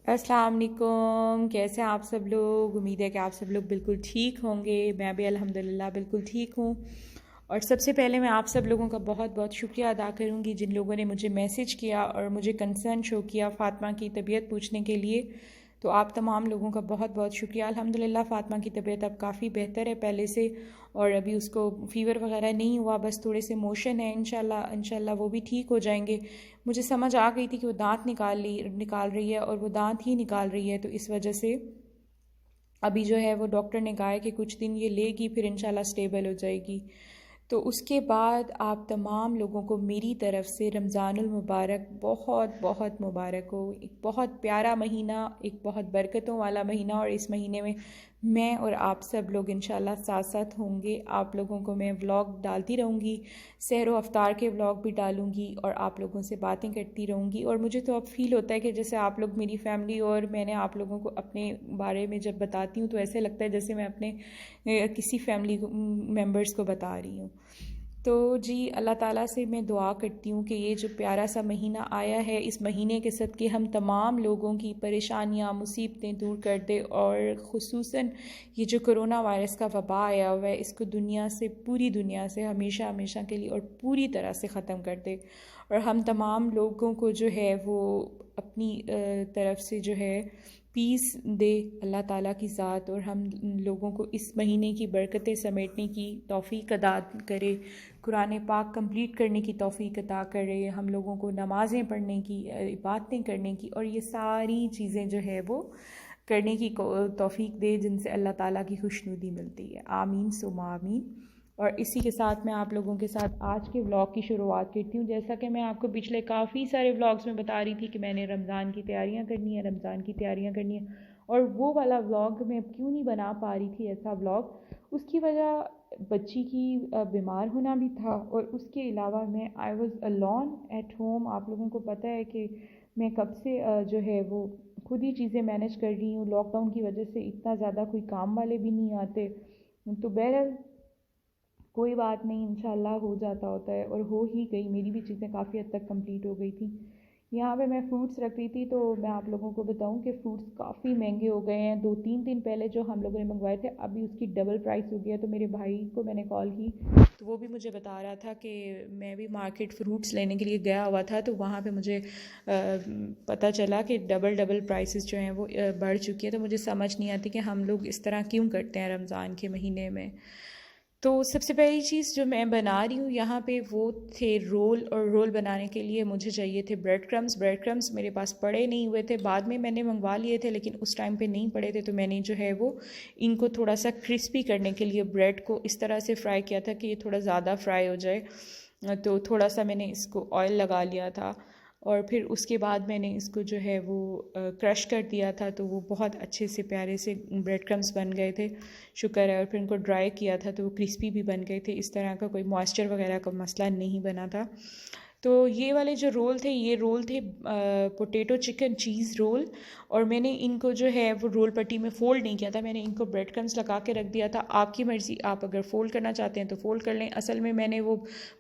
अस्सलाम वालेकुम। कैसे हैं आप सब लोग? उम्मीद है कि आप सब लोग बिल्कुल ठीक होंगे। मैं भी अल्हम्दुलिल्लाह बिल्कुल ठीक हूँ। और सबसे पहले मैं आप सब लोगों का बहुत बहुत शुक्रिया अदा करूँगी जिन लोगों ने मुझे मैसेज किया और मुझे कंसर्न शो किया फ़ातिमा की तबीयत पूछने के लिए। तो आप तमाम लोगों का बहुत बहुत शुक्रिया। अल्हम्दुलिल्लाह फ़ातिमा की तबीयत अब काफ़ी बेहतर है पहले से, और अभी उसको फ़ीवर वगैरह नहीं हुआ, बस थोड़े से मोशन है। इंशाल्लाह इंशाल्लाह वो भी ठीक हो जाएंगे। मुझे समझ आ गई थी कि वो दांत निकाल रही है, और वो दांत ही निकाल रही है, तो इस वजह से अभी जो है वो डॉक्टर ने कहा है कि कुछ दिन ये लेगी, फिर इंशाल्लाह स्टेबल हो जाएगी। तो उसके बाद आप तमाम लोगों को मेरी तरफ़ से रमज़ानुल मुबारक बहुत बहुत मुबारक हो। एक बहुत प्यारा महीना, एक बहुत बरकतों वाला महीना, और इस महीने में मैं और आप सब लोग इंशाल्लाह साथ साथ होंगे। आप लोगों को मैं व्लॉग डालती रहूँगी, सहर व अफ्तार के व्लॉग भी डालूँगी, और आप लोगों से बातें करती रहूँगी। और मुझे तो अब फील होता है कि जैसे आप लोग मेरी फैमिली, और मैंने आप लोगों को अपने बारे में जब बताती हूँ तो ऐसे लगता है जैसे मैं अपने किसी फैमिली मेम्बर्स को बता रही हूँ। तो जी, अल्लाह ताला से मैं दुआ करती हूँ कि ये जो प्यारा सा महीना आया है, इस महीने के सदक़े हम तमाम लोगों की परेशानियाँ मुसीबतें दूर कर दे, और ख़ुसूसन ये जो कोरोना वायरस का वबा आया हुआ है, इसको दुनिया से, पूरी दुनिया से हमेशा हमेशा के लिए और पूरी तरह से ख़त्म कर दे। और हम तमाम लोगों को जो है वो अपनी तरफ से जो है पीस दे अल्लाह ताला की ज़ात, और हम लोगों को इस महीने की बरकतें समेटने की तौफ़ीक अता करे, कुरान पाक कंप्लीट करने की तौफ़ीक अता करे, हम लोगों को नमाज़ें पढ़ने की, इबादतें करने की, और ये सारी चीज़ें जो है वो करने की तौफ़ीक दे जिनसे अल्लाह ताला की खुशनुदी मिलती है। आमीन सुम्मा आमीन। और इसी के साथ मैं आप लोगों के साथ आज के व्लॉग की शुरुआत करती हूँ। जैसा कि मैं आपको पिछले काफ़ी सारे व्लॉग्स में बता रही थी कि मैंने रमज़ान की तैयारियाँ करनी है, रमज़ान की तैयारियाँ करनी है, और वो वाला व्लॉग मैं क्यों नहीं बना पा रही थी ऐसा व्लॉग, उसकी वजह बच्ची की बीमार होना भी था, और उसके अलावा मैं I was alone at home. आप लोगों को पता है कि मैं कब से जो है वो खुद ही चीज़ें मैनेज कर रही हूँ। लॉकडाउन की वजह से इतना ज़्यादा कोई काम वाले भी नहीं आते, तो बहरहाल कोई बात नहीं, इंशाल्लाह हो जाता होता है, और हो ही गई। मेरी भी चीज़ें काफ़ी हद तक कंप्लीट हो गई थी। यहाँ पे मैं फ़्रूट्स रख रही थी, तो मैं आप लोगों को बताऊँ कि फ़्रूट्स काफ़ी महंगे हो गए हैं। 2-3 दिन पहले जो हम लोगों ने मंगवाए थे, अभी उसकी डबल प्राइस हो गया। तो मेरे भाई को मैंने कॉल की, तो वो भी मुझे बता रहा था कि मैं भी मार्केट फ़्रूट्स लेने के लिए गया हुआ था, तो वहाँ पे मुझे पता चला कि डबल प्राइसेस जो हैं वो बढ़ चुकी है। तो मुझे समझ नहीं आती कि हम लोग इस तरह क्यों करते हैं रमज़ान के महीने में। तो सबसे पहली चीज़ जो मैं बना रही हूँ यहाँ पे वो थे रोल, और रोल बनाने के लिए मुझे चाहिए थे ब्रेड क्रम्स। ब्रेड क्रम्स मेरे पास पड़े नहीं हुए थे, बाद में मैंने मंगवा लिए थे, लेकिन उस टाइम पे नहीं पड़े थे। तो मैंने जो है वो इनको थोड़ा सा क्रिस्पी करने के लिए ब्रेड को इस तरह से फ्राई किया था कि ये थोड़ा ज़्यादा फ्राई हो जाए। तो थोड़ा सा मैंने इसको ऑयल लगा लिया था, और फिर उसके बाद मैंने इसको जो है वो क्रश कर दिया था, तो वो बहुत अच्छे से प्यारे से ब्रेड क्रम्स बन गए थे, शुक्र है। और फिर उनको ड्राई किया था तो वो क्रिस्पी भी बन गए थे। इस तरह का कोई मॉइस्चर वगैरह का मसला नहीं बना था। तो ये वाले जो रोल थे, ये रोल थे पोटैटो चिकन चीज़ रोल, और मैंने इनको जो है वो रोल पट्टी में फ़ोल्ड नहीं किया था, मैंने इनको ब्रेड क्रम्स लगा के रख दिया था। आपकी मर्ज़ी, आप अगर फ़ोल्ड करना चाहते हैं तो फ़ोल्ड कर लें। असल में मैंने वो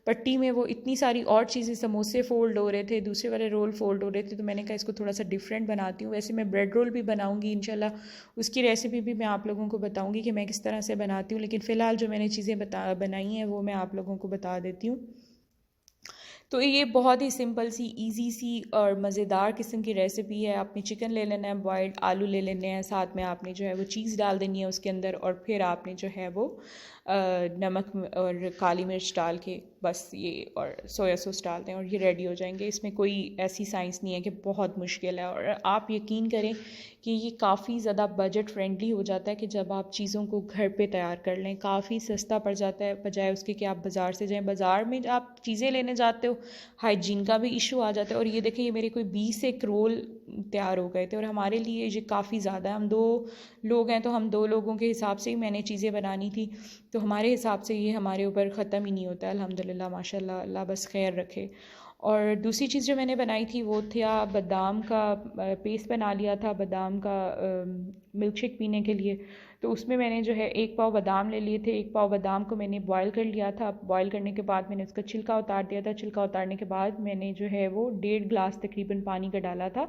पट्टी में वो इतनी सारी और चीज़ें, समोसे फ़ोल्ड हो रहे थे, दूसरे वाले रोल फ़ोल्ड हो रहे थे, तो मैंने कहा इसको थोड़ा सा डिफरेंट बनाती हूँ। वैसे मैं ब्रेड रोल भी बनाऊँगी इंशाल्लाह, उसकी रेसिपी भी मैं आप लोगों को बताऊँगी कि मैं किस तरह से बनाती हूँ, लेकिन फ़िलहाल जो मैंने चीज़ें बनाई हैं वो मैं आप लोगों को बता देती हूँ। तो ये बहुत ही सिंपल सी, इजी सी और मज़ेदार किस्म की रेसिपी है। आपने चिकन ले लेना है, बॉइल्ड आलू ले लेने हैं, साथ में आपने जो है वो चीज़ डाल देनी है उसके अंदर, और फिर आपने जो है वो नमक और काली मिर्च डाल के बस ये, और सोया सॉस डाल दें, और ये रेडी हो जाएंगे। इसमें कोई ऐसी साइंस नहीं है कि बहुत मुश्किल है, और आप यकीन करें कि ये काफ़ी ज़्यादा बजट फ्रेंडली हो जाता है कि जब आप चीज़ों को घर पे तैयार कर लें, काफ़ी सस्ता पड़ जाता है, बजाय उसके कि आप बाज़ार से जाएं। बाज़ार में आप चीज़ें लेने जाते हो, हाइजीन का भी इशू आ जाता है। और ये देखिए, ये मेरे कोई 20 एक रोल तैयार हो गए थे, और हमारे लिए ये काफ़ी ज़्यादा है। हम 2 लोग हैं, तो हम 2 लोगों के हिसाब से ही मैंने चीज़ें बनानी थी, तो हमारे हिसाब से ये हमारे ऊपर ख़त्म ही नहीं होता है। अल्हम्दुलिल्लाह, माशाल्लाह, अल्लाह बस खैर रखे। और दूसरी चीज़ जो मैंने बनाई थी वो था बादाम का पेस्ट बना लिया था, बादाम का मिल्क शेक पीने के लिए। तो उसमें मैंने जो है 1 पाव बादाम ले लिए थे। 1 पाव बादाम को मैंने बॉयल कर लिया था। बॉयल करने के बाद मैंने उसका छिलका उतार दिया था। छिलका उतारने के बाद मैंने जो है वो 1.5 गिलास तकरीबन पानी का डाला था,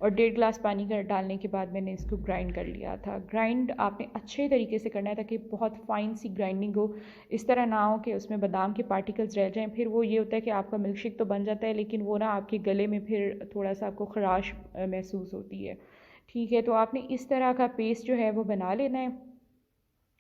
और 1.5 गिलास पानी का डालने के बाद मैंने इसको ग्राइंड कर लिया था। ग्राइंड आपने अच्छे तरीके से करना है ताकि बहुत फाइन सी ग्राइंडिंग हो। इस तरह ना हो कि उसमें बादाम के पार्टिकल्स रह जाएं, फिर वो ये होता है कि आपका मिल्क शेक तो बन जाता है लेकिन वो ना आपके गले में फिर थोड़ा सा आपको ख़राश महसूस होती है। ठीक है, तो आपने इस तरह का पेस्ट जो है वो बना लेना है।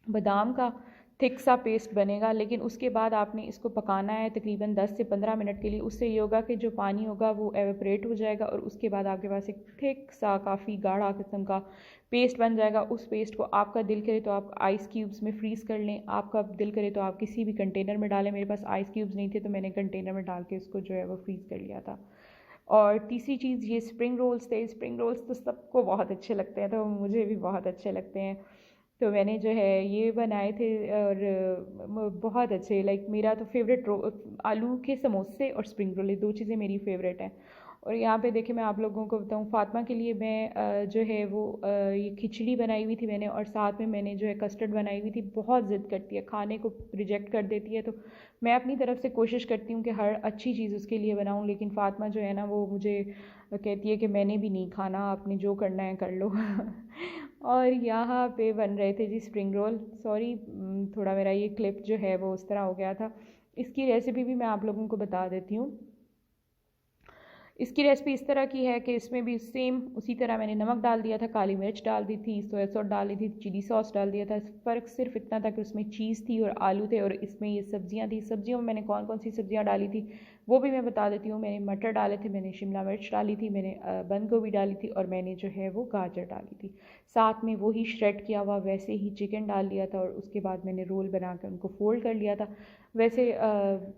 बादाम का थिक सा पेस्ट बनेगा, लेकिन उसके बाद आपने इसको पकाना है तकरीबन 10 से 15 मिनट के लिए। उससे ये होगा कि जो पानी होगा वो एवेपरेट हो जाएगा और उसके बाद आपके पास एक थिक सा काफ़ी गाढ़ा किस्म का पेस्ट बन जाएगा। उस पेस्ट को आपका दिल करे तो आप आइस क्यूब्स में फ्रीज़ कर लें, आपका दिल करे तो आप किसी भी कंटेनर में डालें। मेरे पास आइस क्यूब्स नहीं थे तो मैंने कंटेनर में डाल के उसको जो है वो फ्रीज़ कर लिया था। और तीसरी चीज़ ये स्प्रिंग रोल्स थे। स्प्रिंग रोल्स तो सबको बहुत अच्छे लगते हैं, तो मुझे भी बहुत अच्छे लगते हैं। तो मैंने जो है ये बनाए थे और बहुत अच्छे, लाइक मेरा तो फेवरेट आलू के समोसे और स्प्रिंग रोल, ये 2 चीज़ें मेरी फेवरेट हैं। और यहाँ पे देखिए मैं आप लोगों को बताऊँ, फ़ातिमा के लिए मैं जो है वो ये खिचड़ी बनाई हुई थी मैंने, और साथ में मैंने जो है कस्टर्ड बनाई हुई थी। बहुत ज़िद करती है, खाने को रिजेक्ट कर देती है, तो मैं अपनी तरफ से कोशिश करती हूँ कि हर अच्छी चीज़ उसके लिए बनाऊँ, लेकिन फ़ातिमा जो है ना वो मुझे कहती है कि मैंने भी नहीं खाना, आपने जो करना है कर लो। और यहाँ पे बन रहे थे जी स्प्रिंग रोल। सॉरी, थोड़ा मेरा ये क्लिप जो है वो उस तरह हो गया था। इसकी रेसिपी भी मैं आप लोगों को बता देती हूँ। इसकी रेसिपी इस तरह की है कि इसमें भी सेम उसी तरह मैंने नमक डाल दिया था, काली मिर्च डाल दी थी, सोया सॉस डाल दी थी, चिली सॉस डाल दिया था। फ़र्क सिर्फ इतना था कि उसमें चीज़ थी और आलू थे, और इसमें ये सब्जियां थी। सब्जियों में मैंने कौन कौन सी सब्जियां डाली थी वो भी मैं बता देती हूँ। मैंने मटर डाले थे, मैंने शिमला मिर्च डाली थी, मैंने बंद गोभी डाली थी, और मैंने जो है वो गाजर डाली थी। साथ में वही श्रेड किया हुआ वैसे ही चिकन डाल लिया था, और उसके बाद मैंने रोल बना कर उनको फ़ोल्ड कर लिया था। वैसे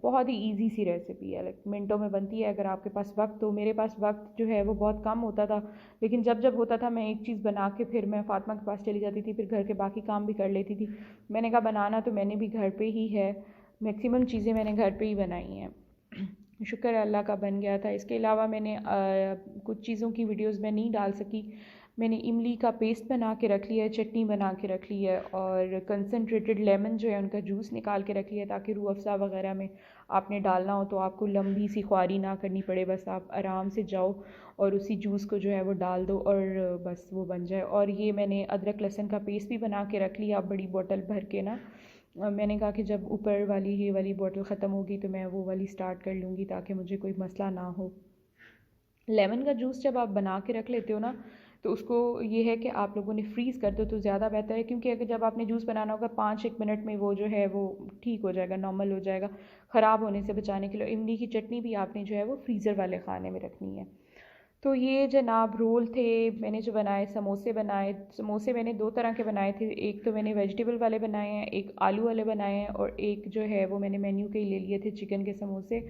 बहुत ही इजी सी रेसिपी है, लाइक मिनटों में बनती है अगर आपके पास वक्त हो। मेरे पास वक्त जो है वो बहुत कम होता था, लेकिन जब जब होता था मैं एक चीज़ बना के फिर मैं फ़ातिमा के पास चली जाती थी, फिर घर के बाकी काम भी कर लेती थी। मैंने कहा बनाना तो मैंने भी घर पे ही है, मैक्सिमम चीज़ें मैंने घर पे ही बनाई हैं। शुक्र अल्लाह का बन गया था। इसके अलावा मैंने कुछ चीज़ों की वीडियोस मैं नहीं डाल सकी। मैंने इमली का पेस्ट बना के रख लिया है, चटनी बना के रख ली है, और कंसनट्रेटेड लेमन जो है उनका जूस निकाल के रख लिया है, ताकि रूह अफ़ज़ा वगैरह में आपने डालना हो तो आपको लंबी सी ख्वारी ना करनी पड़े, बस आप आराम से जाओ और उसी जूस को जो है वो डाल दो और बस वो बन जाए। और ये मैंने अदरक लहसुन का पेस्ट भी बना के रख लिया बड़ी बोतल भर के ना। मैंने कहा कि जब ऊपर वाली ये वाली बोतल ख़त्म होगी तो मैं वो वाली स्टार्ट कर लूँगी ताकि मुझे कोई मसला ना हो। लेमन का जूस जब आप बना के रख लेते हो ना, तो उसको ये है कि आप लोगों ने फ्रीज़ कर दो तो ज़्यादा बेहतर है, क्योंकि अगर जब आपने जूस बनाना होगा 5-1 मिनट में वो जो है वो ठीक हो जाएगा, नॉर्मल हो जाएगा। ख़राब होने से बचाने के लिए इमली की चटनी भी आपने जो है वो फ्रीज़र वाले खाने में रखनी है। तो ये जनाब रोल थे मैंने जो बनाए। समोसे बनाए, समोसे मैंने 2 तरह के बनाए थे। एक तो मैंने वेजिटेबल वाले बनाए हैं, एक आलू वाले बनाए हैं, और एक जो है वो मैंने मेन्यू के ही ले लिए थे चिकन के समोसे।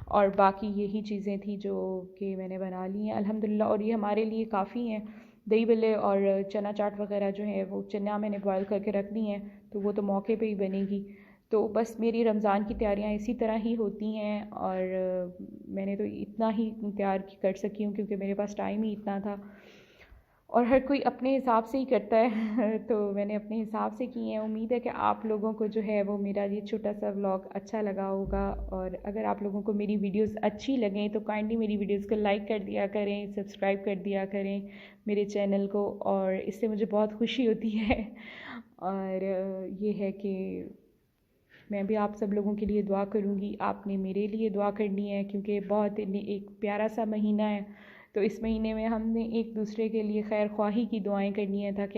और बाकी यही चीज़ें थी जो कि मैंने बना ली हैं अल्हम्दुलिल्लाह, और ये हमारे लिए काफ़ी हैं। दही बल्ले और चना चाट वगैरह जो है वो चना मैंने बॉयल करके रख दी हैं, तो वो तो मौके पे ही बनेगी। तो बस मेरी रमज़ान की तैयारियां इसी तरह ही होती हैं, और मैंने तो इतना ही तैयार कर सकी हूँ क्योंकि मेरे पास टाइम ही इतना था, और हर कोई अपने हिसाब से ही करता है। तो मैंने अपने हिसाब से की है। उम्मीद है कि आप लोगों को जो है वो मेरा ये छोटा सा व्लॉग अच्छा लगा होगा, और अगर आप लोगों को मेरी वीडियोस अच्छी लगें तो काइंडली मेरी वीडियोस को लाइक कर दिया करें, सब्सक्राइब कर दिया करें मेरे चैनल को, और इससे मुझे बहुत खुशी होती है। और ये है कि मैं भी आप सब लोगों के लिए दुआ करूँगी, आपने मेरे लिए दुआ करनी है, क्योंकि बहुत एक प्यारा सा महीना है। तो इस महीने में हमने एक दूसरे के लिए खैर ख्वाही की दुआएं करनी है ताकि